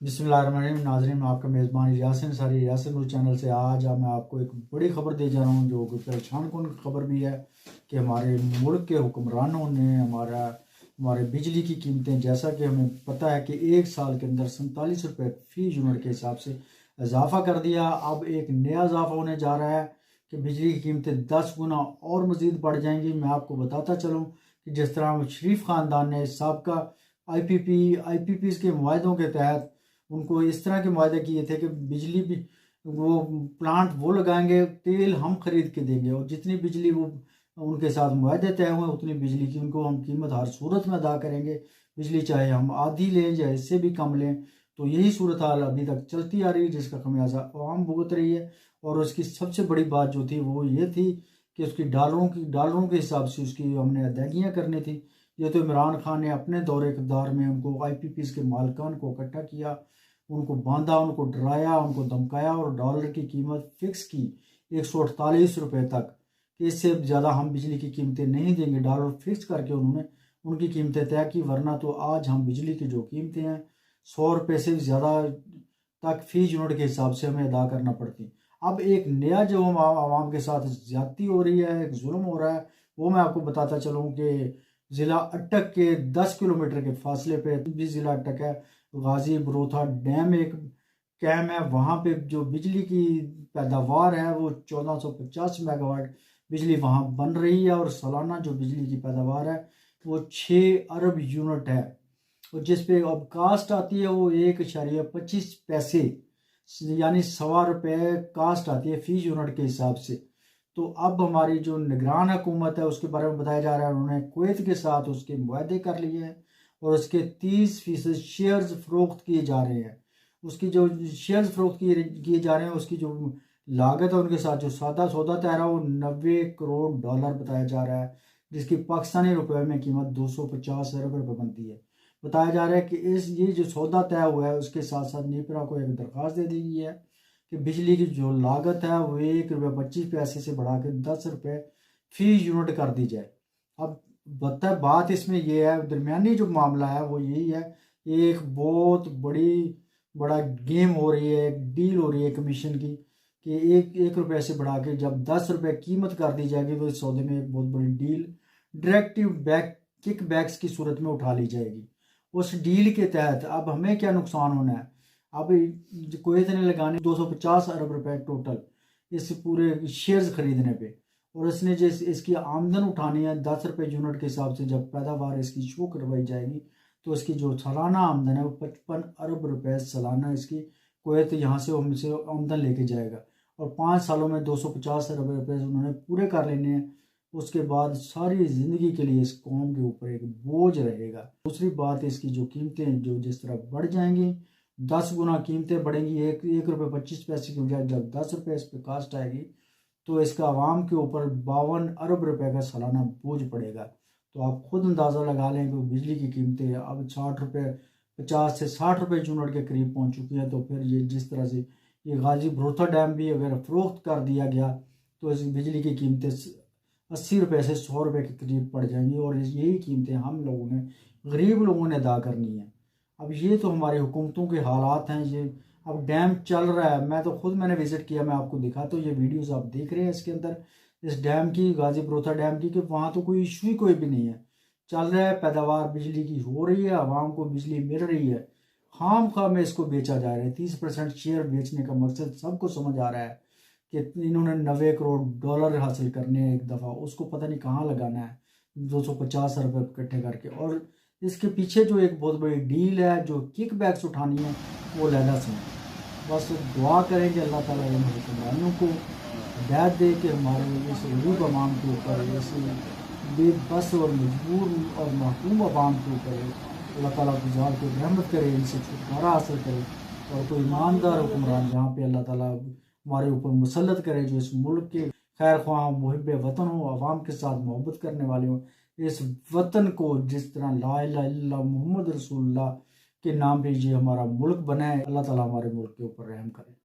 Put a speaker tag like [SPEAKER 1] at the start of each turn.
[SPEAKER 1] बिस्मिल्लाहिर्रहमानिर्रहीम। नाज़रीन, मैं आपका मेज़बान यासिन सारी यासिन न्यूज़ चैनल से आज मैं आपको एक बड़ी खबर दे जा रहा हूँ जो परेशान कौन खबर भी है कि हमारे मुल्क के हुक्मरानों ने हमारे बिजली की कीमतें, जैसा कि हमें पता है कि एक साल के अंदर 47 रुपये फ़ी यूनिट के हिसाब से इजाफा कर दिया। अब एक नया इजाफा होने जा रहा है कि बिजली की कीमतें 10 गुना और मज़ीद बढ़ जाएंगी। मैं आपको बताता चलूँ कि जिस तरह शरीफ ख़ानदान ने सबका IPP के मुआहदों के तहत उनको इस तरह के वायदे किए थे कि बिजली भी वो प्लांट वो लगाएंगे, तेल हम खरीद के देंगे और जितनी बिजली वो उनके साथ मुआहदे तय हुए उतनी बिजली की उनको हम कीमत हर सूरत में अदा करेंगे। बिजली चाहे हम आधी लें या इससे भी कम लें। तो यही सूरत हाल अभी तक चलती आ रही है जिसका खमियाजा आवाम भुगत रही है। और उसकी सबसे बड़ी बात जो थी वो ये थी कि उसकी डॉलरों के हिसाब से उसकी हमने अदायगियाँ करनी थी। ये तो इमरान खान ने अपने दौरे इक़्तिदार में उनको IPP के मालिकान को इकट्ठा किया, उनको बांधा, उनको डराया, उनको धमकाया और डॉलर की कीमत फिक्स की 148 रुपये तक कि इससे ज़्यादा हम बिजली की कीमतें नहीं देंगे। डॉलर फिक्स करके उन्होंने उनकी कीमतें तय की, वरना तो आज हम बिजली की जो कीमतें हैं 100 रुपये से ज़्यादा तक फ़ी यूनिट के हिसाब से हमें अदा करना पड़ती। अब एक नया जो हम आवाम के साथ ज़्यादती हो रही है, एक जुल्म हो रहा है, वो मैं आपको बताता चलूँ कि ज़िला अटक के 10 किलोमीटर के फासले पे भी ज़िला अटक है। गाजी बरोथा डैम एक कैम है, वहाँ पे जो बिजली की पैदावार है वो 1450 मेगावाट बिजली वहाँ बन रही है और सालाना जो बिजली की पैदावार है वो 6 अरब यूनिट है। और जिस पे अब कास्ट आती है वो 1.25 पैसे यानी ₹1.25 कास्ट आती है फ़ी यूनिट के हिसाब से। तो अब हमारी जो निगरान हुकूमत है उसके बारे में बताया जा रहा है उन्होंने कुवैत के साथ उसके मुआहदे कर लिए हैं और उसके 30% शेयर्स फ़रोख्त किए जा रहे हैं। उसकी जो शेयर्स फ़रोख्त किए जा रहे हैं उसकी जो लागत है उनके साथ जो सौदा तय रहा है वो $90 करोड़ बताया जा रहा है, जिसकी पाकिस्तानी रुपए में कीमत 250 अरब रुपये बनती है। बताया जा रहा है कि ये जो सौदा तय हुआ है उसके साथ साथ नीपरा को एक दरख्वास्त दे दी गई है कि बिजली की जो लागत है वो ₹1.25 से बढ़ा के 10 रुपये फ़ी यूनिट कर दी जाए। अब बात इसमें ये है, दरमियानी जो मामला है वो यही है, एक बहुत बड़ा गेम हो रही है, एक डील हो रही है कमीशन की कि एक रुपये से बढ़ा के जब 10 रुपये कीमत कर दी जाएगी तो इस सौदे में एक बहुत बड़ी डील डायरेक्टिव किक बैक्स की सूरत में उठा ली जाएगी। उस डील के तहत अब हमें क्या नुकसान होना है? अब कुवैत ने लगाने 250 अरब रुपए टोटल इस पूरे शेयर्स खरीदने पे, और इसने जिस इसकी आमदन उठानी है 10 रुपये यूनिट के हिसाब से जब पैदावार इसकी शो करवाई जाएगी तो इसकी जो सालाना आमदन है वो 55 अरब रुपए सालाना इसकी कुवैत यहाँ से हमसे आमदन लेके जाएगा और 5 सालों में 250 अरब रुपए उन्होंने पूरे कर लेने हैं। उसके बाद सारी ज़िंदगी के लिए इस कौम के ऊपर एक बोझ रहेगा। दूसरी बात, इसकी जो कीमतें जो जिस तरह बढ़ जाएंगी, 10 गुना कीमतें बढ़ेंगी, एक रुपये 25 पैसे की बजाय जब 10 रुपये इस पर कास्ट आएगी तो इसका आवाम के ऊपर 52 अरब रुपए का सालाना बोझ पड़ेगा। तो आप खुद अंदाज़ा लगा लें कि बिजली की कीमतें अब 60 रुपये 50 से 60 रुपये यूनिट के करीब पहुंच चुकी है। तो फिर ये जिस तरह से ये गाजी बरोथा डैम भी अगर फ़रोख्त कर दिया गया तो इस बिजली की कीमतें 80 रुपये से 100 रुपये के करीब पड़ जाएंगी और यही कीमतें हम लोगों ने, गरीब लोगों ने अदा करनी है। अब ये तो हमारी हुकूमतों के हालात हैं। ये अब डैम चल रहा है, मैंने विज़िट किया, मैं आपको दिखा, तो ये वीडियोस आप देख रहे हैं इसके अंदर इस डैम की, गाजी बरोथा डैम की, कि वहाँ तो कोई इशू ही कोई भी नहीं है। चल रहा है, पैदावार बिजली की हो रही है, आवाम को बिजली मिल रही है, खाम खा में इसको बेचा जा रहा है। 30% शेयर बेचने का मकसद सबको समझ आ रहा है कि इन्होंने $90 करोड़ हासिल करने हैं एक दफ़ा, उसको पता नहीं कहाँ लगाना है 250 अरब इकट्ठे करके। और इसके पीछे जो एक बहुत बड़ी डील है, जो किक बैक्स उठानी है, वो लैला से है। बस दुआ करें कि अल्लाह ताला इन हुक्मरानों को हिदायत दे कि हमारे इस गरीब आवाम के ऊपर, इस बेबस और मजबूर और महकूम आवाम के ऊपर अल्लाह ताला गुजार को रहमत करे, इनसे छुटकारा हासिल करे और कोई ईमानदार हुक्मरान जहाँ पे अल्लाह ताला हमारे ऊपर मुसल्लत करे, जो इस मुल्क के खैर ख्वाह मुहिब वतन हो, आवाम के साथ मोहब्बत करने वाले हों, इस वतन को जिस तरह ला इलाहा इल्लल्लाह मुहम्मद रसूलुल्लाह के नाम पे ये हमारा मुल्क बना है, अल्लाह ताला हमारे मुल्क के ऊपर रहम करे।